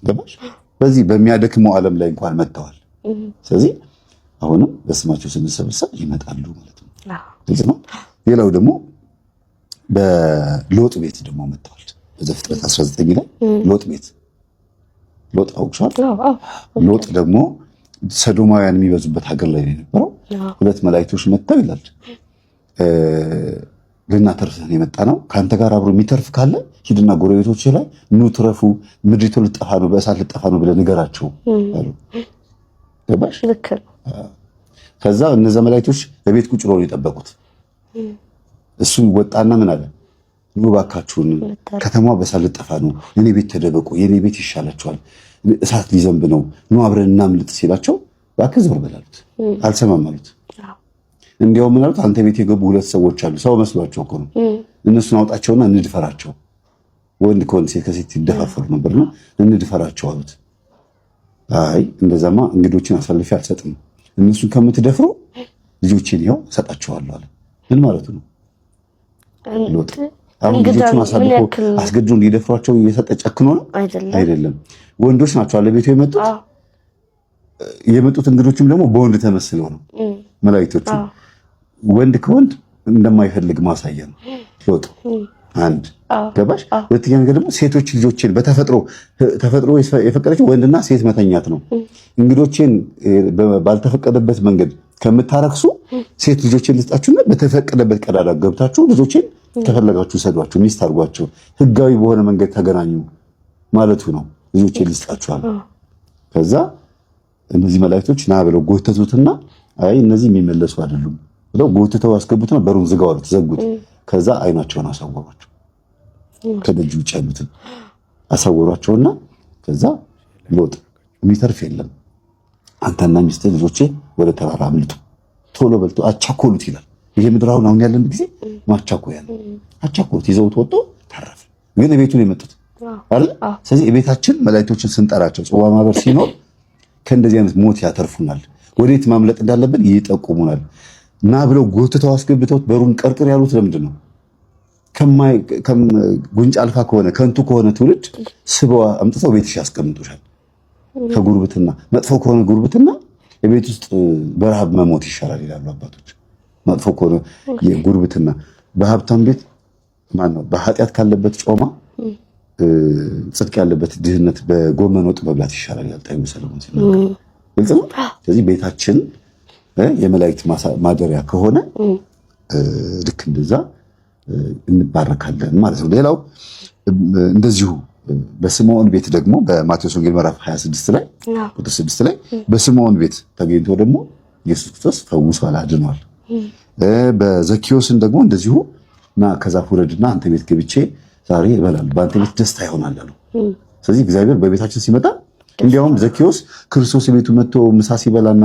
ገባሽ? በዚህ በሚያደክመው ዓለም ላይ እንኳን መጥተዋል። ስለዚህ አሁንም በስማቸው ስንሰበሰብ ይመጣሉ ማለት ነው። ግልጽ ነው። ሌላው ደግሞ በሎጥ ቤት ደግሞ መጥተዋል። በዘፍጥረት 19 ላይ ሎጥ ቤት ሎጥ አውቅሻል። ሎጥ ደግሞ ሰዶማውያን የሚበዙበት ሀገር ላይ ነው የነበረው። 2 መላእክቶች መጥተው ይላል ልናተርፍህ የመጣ ነው፣ ከአንተ ጋር አብሮ የሚተርፍ ካለ ሂድና ጎረቤቶች ላይ ኑ ትረፉ፣ ምድሪቱ ልጠፋ ነው፣ በእሳት ልጠፋ ነው ብለህ ንገራቸው አሉ። ገባሽ? ከዛ እነዛ መላእክቶች በቤት ቁጭ ብለው የጠበቁት እሱ ወጣና ምን አለ? ኑ እባካችሁን ከተማዋ በሳት ልጠፋ ነው፣ የኔ ቤት ተደበቁ፣ የኔ ቤት ይሻላችኋል፣ እሳት ሊዘንብ ነው፣ ኑ አብረን እናምልጥ ሲላቸው እባክህ ዞር በል አሉት። አልሰማም አሉት። እንዲያውም ምን አሉት? አንተ ቤት የገቡ 2 ሰዎች አሉ፣ ሰው መስሏቸው እኮ ነው፣ እነሱን አውጣቸውና እንድፈራቸው። ወንድ ከወንድ ሴት ከሴት ይደፋፈሩ ነበርና እንድፈራቸው አሉት። አይ እንደዛማ እንግዶችን አሳልፌ አልሰጥም፣ እነሱን ከምትደፍሩ ልጆችን ይኸው እሰጣቸዋለሁ አለ። ምን ማለቱ ነው? ሎጥ አሁን ልጆቹን አሳልፎ አስገድዶ እንዲደፍሯቸው እየሰጠ ጨክኖ ነው? አይደለም። ወንዶች ናቸው አለ ቤቱ የመጡት እንግዶችም ደግሞ በወንድ ተመስለው ነው መላእክቶቹ። ወንድ ከወንድ እንደማይፈልግ ማሳያ ነው ሎጥ። አንድ ገባሽ? ሁለተኛ ነገር ደግሞ ሴቶች ልጆችን ተፈጥሮ የፈቀደችው ወንድና ሴት መተኛት ነው። እንግዶችን ባልተፈቀደበት መንገድ ከምታረክሱ ሴት ልጆችን ልስጣችሁና በተፈቀደበት ቀዳዳ ገብታችሁ ልጆችን ከፈለጋችሁ ሰዷቸው፣ ሚስት አድርጓቸው፣ ህጋዊ በሆነ መንገድ ተገናኙ ማለቱ ነው። ልጆችን ልስጣችኋል። ከዛ እነዚህ መላእክቶች ና ብለው ጎተቱትና አይ እነዚህ የሚመለሱ አይደሉም ብለው ጎትተው አስገቡትና በሩን ዝጋው አሉት። ዘጉት። ከዛ አይናቸውን አሳወሯቸው። ከደጅ ውጭ ያሉትን አሳወሯቸውና ከዛ ሎጥ የሚተርፍ የለም፣ አንተና ሚስት ልጆቼ ወደ ተራራ አምልጡ፣ ቶሎ በልቶ አቻኮሉት ይላል። ይሄ ምድራውን አሁን ያለን ጊዜ ማቻኮያ ነው። አቻኮሉት፣ ይዘውት ወጥቶ ተረፈ። ግን ቤቱን የመጡት አይደል? ስለዚህ ቤታችን መላእክቶችን ስንጠራቸው ጽዋ ማህበር ሲኖር ከእንደዚህ አይነት ሞት ያተርፉናል። ወዴት ማምለጥ እንዳለብን ይጠቁሙናል። እና ብለው ጎትተው አስገብተውት በሩን ቀርቅር ያሉት ለምንድን ነው? ጉንጭ አልፋ ከሆነ ከንቱ ከሆነ ትውልድ ስበው አምጥተው ቤትሽ ያስቀምጡሻል። ከጉርብትና መጥፎ ከሆነ ጉርብትና የቤት ውስጥ በረሃብ መሞት ይሻላል ይላሉ አባቶች። መጥፎ ከሆነ የጉርብትና በሀብታም ቤት ማነው በኃጢአት ካለበት ጮማ ጽድቅ ያለበት ድህነት በጎመን ወጥ መብላት ይሻላል ይላል ጠቢቡ ሰለሞን ሲናገር። ግልጽ ነው። ስለዚህ ቤታችን የመላእክት ማደሪያ ከሆነ ልክ እንደዛ እንባረካለን ማለት ነው። ሌላው እንደዚሁ በስምዖን ቤት ደግሞ በማቴዎስ ወንጌል ምዕራፍ 26 ላይ ቁጥር 6 ላይ በስምዖን ቤት ተገኝቶ ደግሞ ኢየሱስ ክርስቶስ ፈውሷል፣ አድኗል። በዘኪዮስን ደግሞ እንደዚሁ እና ከዛፍ ውረድና አንተ ቤት ገብቼ ዛሬ እበላለሁ፣ በአንተ ቤት ደስታ ይሆናል አለው። ስለዚህ እግዚአብሔር በቤታችን ሲመጣ እንዲያውም ዘኪዮስ ክርስቶስ ቤቱ መጥቶ ምሳ ሲበላና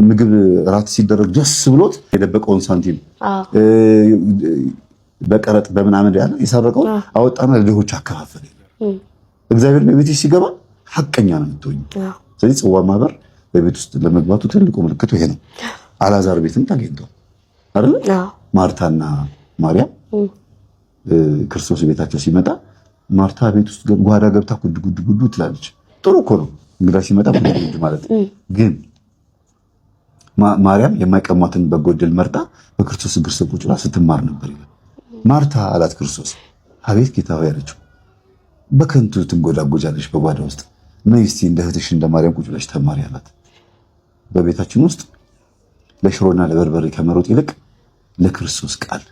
ምግብ ራት ሲደረግ ደስ ብሎት የደበቀውን ሳንቲም በቀረጥ በምናምን ያለ የሰረቀው አወጣና ለድሆች አከፋፈለ። እግዚአብሔር በቤትሽ ሲገባ ሐቀኛ ነው የምትሆኝ። ስለዚህ ጽዋ ማህበር በቤት ውስጥ ለመግባቱ ትልቁ ምልክቱ ይሄ ነው። አልዓዛር ቤትም ተገኝቶ አይደል? ማርታና ማርያም ክርስቶስ ቤታቸው ሲመጣ ማርታ ቤት ውስጥ ጓዳ ገብታ ጉድ ጉድ ጉድ ትላለች። ጥሩ እኮ ነው እንግዳ ሲመጣ ጉድ ማለት ግን ማርያም የማይቀሟትን በጎ ዕድል መርጣ በክርስቶስ እግር ስር ቁጭ ብላ ስትማር ነበር ይላል። ማርታ አላት ክርስቶስ፣ አቤት ጌታ ሆይ አለችው፣ በከንቱ ትንጎዳጎጃለሽ በጓዳ ውስጥ ነይ እስቲ እንደ እህትሽ እንደ ማርያም ቁጭ ብለሽ ተማሪ አላት። በቤታችን ውስጥ ለሽሮና ለበርበሬ ከመሮጥ ይልቅ ለክርስቶስ ቃል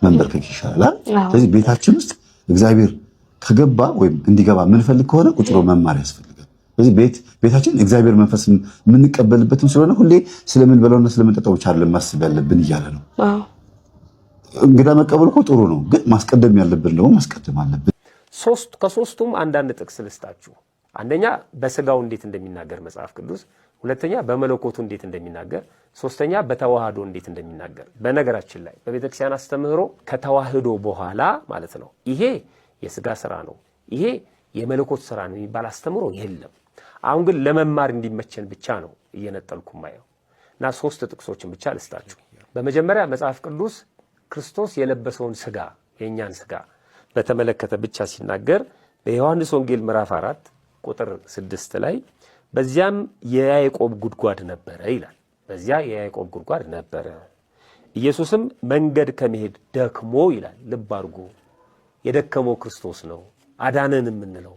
መንበርከክ ይሻላል። ስለዚህ ቤታችን ውስጥ እግዚአብሔር ከገባ ወይም እንዲገባ የምንፈልግ ከሆነ ቁጭ ብሎ መማር ያስፈልጋል። ስለዚህ ቤታችን እግዚአብሔር መንፈስ የምንቀበልበትም ስለሆነ ሁሌ ስለምንበላውና ስለምንጠጣው ብቻ አይደለም ማሰብ ያለብን እያለ ነው። እንግዳ መቀበል እኮ ጥሩ ነው፣ ግን ማስቀደም ያለብን ደግሞ ማስቀደም አለብን። ከሶስቱም አንዳንድ ጥቅስ ልስጣችሁ። አንደኛ በስጋው እንዴት እንደሚናገር መጽሐፍ ቅዱስ፣ ሁለተኛ በመለኮቱ እንዴት እንደሚናገር፣ ሶስተኛ በተዋህዶ እንዴት እንደሚናገር። በነገራችን ላይ በቤተክርስቲያን አስተምህሮ ከተዋህዶ በኋላ ማለት ነው ይሄ የስጋ ስራ ነው፣ ይሄ የመለኮት ስራ ነው የሚባል አስተምህሮ የለም። አሁን ግን ለመማር እንዲመቸን ብቻ ነው እየነጠልኩ ማየው እና 3 ጥቅሶችን ብቻ ልስጣችሁ። በመጀመሪያ መጽሐፍ ቅዱስ ክርስቶስ የለበሰውን ስጋ የኛን ስጋ በተመለከተ ብቻ ሲናገር በዮሐንስ ወንጌል ምዕራፍ 4 ቁጥር 6 ላይ በዚያም የያዕቆብ ጉድጓድ ነበረ ይላል። በዚያ የያዕቆብ ጉድጓድ ነበረ፣ ኢየሱስም መንገድ ከመሄድ ደክሞ ይላል። ልብ አድርጎ የደከመው ክርስቶስ ነው አዳነን የምንለው።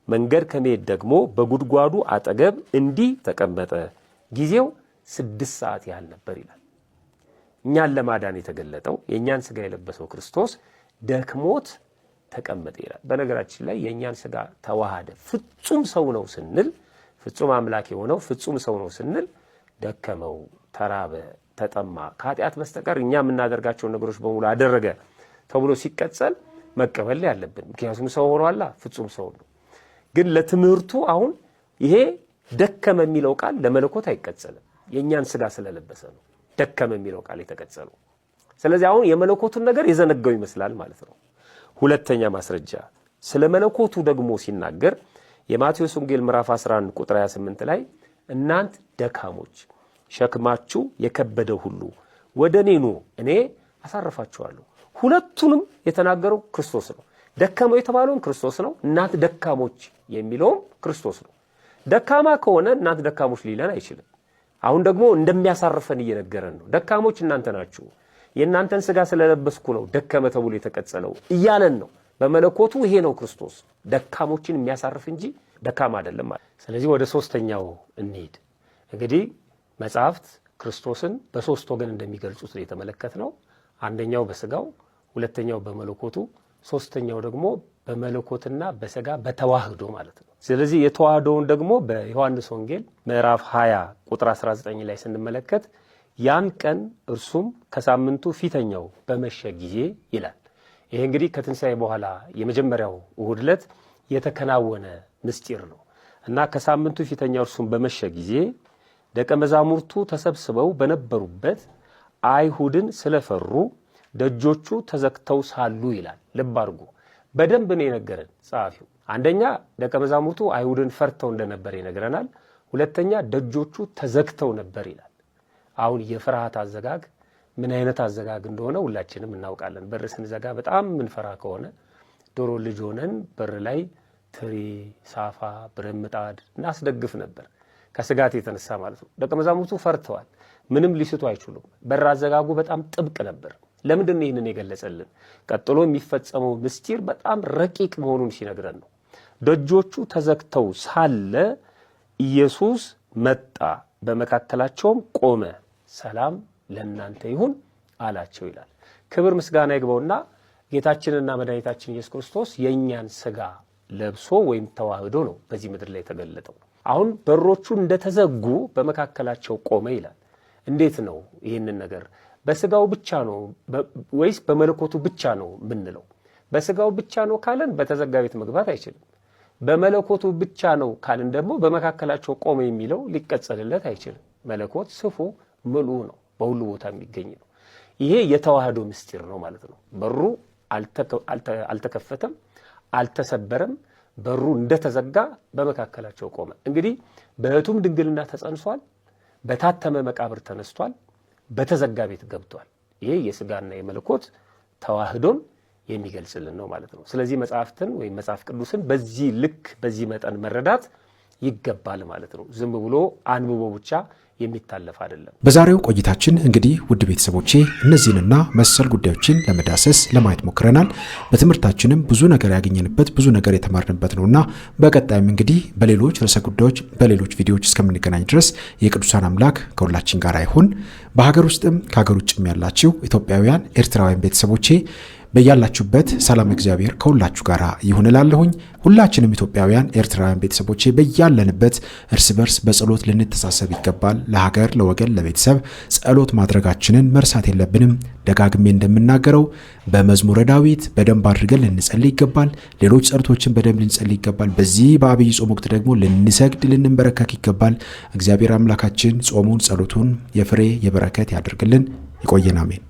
መንገድ ከመሄድ ደግሞ በጉድጓዱ አጠገብ እንዲህ ተቀመጠ፣ ጊዜው 6 ሰዓት ያህል ነበር ይላል። እኛን ለማዳን የተገለጠው የእኛን ስጋ የለበሰው ክርስቶስ ደክሞት ተቀመጠ ይላል። በነገራችን ላይ የእኛን ስጋ ተዋሃደ፣ ፍጹም ሰው ነው ስንል፣ ፍጹም አምላክ የሆነው ፍጹም ሰው ነው ስንል ደከመው፣ ተራበ፣ ተጠማ፣ ከኃጢአት በስተቀር እኛ የምናደርጋቸውን ነገሮች በሙሉ አደረገ ተብሎ ሲቀጸል መቀበል ያለብን፣ ምክንያቱም ሰው ሆኗላ፣ ፍጹም ሰው ነው። ግን ለትምህርቱ አሁን ይሄ ደከመ የሚለው ቃል ለመለኮት አይቀጸልም፣ የእኛን ስጋ ስለለበሰ ነው ደከመ የሚለው ቃል የተቀጸለው። ስለዚህ አሁን የመለኮቱን ነገር የዘነጋው ይመስላል ማለት ነው። ሁለተኛ ማስረጃ ስለ መለኮቱ ደግሞ ሲናገር የማቴዎስ ወንጌል ምዕራፍ 11 ቁጥር 28 ላይ እናንት ደካሞች ሸክማችሁ የከበደ ሁሉ ወደ እኔ ኑ እኔ አሳርፋችኋለሁ። ሁለቱንም የተናገረው ክርስቶስ ነው። ደከመው የተባለውም ክርስቶስ ነው። እናንት ደካሞች የሚለውም ክርስቶስ ነው። ደካማ ከሆነ እናንት ደካሞች ሊለን አይችልም። አሁን ደግሞ እንደሚያሳርፈን እየነገረን ነው። ደካሞች እናንተ ናችሁ፣ የእናንተን ስጋ ስለለበስኩ ነው ደከመ ተብሎ የተቀጸለው እያለን ነው። በመለኮቱ ይሄ ነው ክርስቶስ ደካሞችን የሚያሳርፍ እንጂ ደካማ አይደለም ማለት። ስለዚህ ወደ ሶስተኛው እንሂድ። እንግዲህ መጽሐፍት ክርስቶስን በሶስት ወገን እንደሚገልጹት የተመለከትነው፣ አንደኛው በስጋው፣ ሁለተኛው በመለኮቱ፣ ሶስተኛው ደግሞ በመለኮትና በስጋ በተዋህዶ ማለት ነው። ስለዚህ የተዋህዶውን ደግሞ በዮሐንስ ወንጌል ምዕራፍ 20 ቁጥር 19 ላይ ስንመለከት ያን ቀን እርሱም ከሳምንቱ ፊተኛው በመሸ ጊዜ ይላል። ይሄ እንግዲህ ከትንሣኤ በኋላ የመጀመሪያው እሁድ ዕለት የተከናወነ ምስጢር ነው እና ከሳምንቱ ፊተኛው እርሱም በመሸ ጊዜ ደቀ መዛሙርቱ ተሰብስበው በነበሩበት አይሁድን ስለፈሩ ደጆቹ ተዘግተው ሳሉ ይላል። ልብ አድርጉ፣ በደንብ ነው የነገረን ጸሐፊው። አንደኛ ደቀ መዛሙርቱ አይሁድን ፈርተው እንደነበር ይነግረናል። ሁለተኛ ደጆቹ ተዘግተው ነበር ይላል። አሁን የፍርሃት አዘጋግ ምን አይነት አዘጋግ እንደሆነ ሁላችንም እናውቃለን። በር ስንዘጋ በጣም ምንፈራ ከሆነ ዶሮ ልጅ ሆነን በር ላይ ትሪ፣ ሳፋ፣ ብረምጣድ እናስደግፍ ነበር ከስጋት የተነሳ ማለት ነው። ደቀ መዛሙርቱ ፈርተዋል። ምንም ሊስቱ አይችሉም። በር አዘጋጉ በጣም ጥብቅ ነበር። ለምንድን ነው ይህንን የገለጸልን? ቀጥሎ የሚፈጸመው ምስጢር በጣም ረቂቅ መሆኑን ሲነግረን ነው። ደጆቹ ተዘግተው ሳለ ኢየሱስ መጣ፣ በመካከላቸውም ቆመ፣ ሰላም ለእናንተ ይሁን አላቸው ይላል። ክብር ምስጋና ይግባውና ጌታችንና መድኃኒታችን ኢየሱስ ክርስቶስ የእኛን ስጋ ለብሶ ወይም ተዋህዶ ነው በዚህ ምድር ላይ የተገለጠው። አሁን በሮቹ እንደተዘጉ በመካከላቸው ቆመ ይላል። እንዴት ነው ይህንን ነገር በስጋው ብቻ ነው ወይስ በመለኮቱ ብቻ ነው ምንለው? በስጋው ብቻ ነው ካለን በተዘጋ ቤት መግባት አይችልም። በመለኮቱ ብቻ ነው ካልን ደግሞ በመካከላቸው ቆመ የሚለው ሊቀጸልለት አይችልም። መለኮት ስፉ ምሉ ነው፣ በሁሉ ቦታ የሚገኝ ነው። ይሄ የተዋህዶ ምስጢር ነው ማለት ነው። በሩ አልተከፈተም፣ አልተሰበረም። በሩ እንደተዘጋ በመካከላቸው ቆመ። እንግዲህ በሕቱም ድንግልና ተጸንሷል፣ በታተመ መቃብር ተነስቷል፣ በተዘጋ ቤት ገብቷል። ይሄ የስጋና የመለኮት ተዋህዶን የሚገልጽልን ነው ማለት ነው። ስለዚህ መጽሐፍትን ወይም መጽሐፍ ቅዱስን በዚህ ልክ በዚህ መጠን መረዳት ይገባል ማለት ነው። ዝም ብሎ አንብቦ ብቻ የሚታለፍ አይደለም። በዛሬው ቆይታችን እንግዲህ ውድ ቤተሰቦቼ እነዚህንና መሰል ጉዳዮችን ለመዳሰስ ለማየት ሞክረናል። በትምህርታችንም ብዙ ነገር ያገኘንበት ብዙ ነገር የተማርንበት ነውና በቀጣይም እንግዲህ በሌሎች ርዕሰ ጉዳዮች በሌሎች ቪዲዮዎች እስከምንገናኝ ድረስ የቅዱሳን አምላክ ከሁላችን ጋር ይሁን። በሀገር ውስጥም ከሀገር ውጭም ያላችሁ ኢትዮጵያውያን ኤርትራውያን ቤተሰቦቼ በያላችሁበት ሰላም እግዚአብሔር ከሁላችሁ ጋር ይሁን እላለሁኝ። ሁላችንም ኢትዮጵያውያን ኤርትራውያን ቤተሰቦቼ በያለንበት እርስ በርስ በጸሎት ልንተሳሰብ ይገባል። ለሀገር፣ ለወገን፣ ለቤተሰብ ጸሎት ማድረጋችንን መርሳት የለብንም። ደጋግሜ እንደምናገረው በመዝሙረ ዳዊት በደንብ አድርገን ልንጸልይ ይገባል። ሌሎች ጸሎቶችን በደንብ ልንጸልይ ይገባል። በዚህ በአብይ ጾም ወቅት ደግሞ ልንሰግድ ልንበረከክ ይገባል። እግዚአብሔር አምላካችን ጾሙን ጸሎቱን የፍሬ የበረከት ያድርግልን። ይቆየን። አሜን።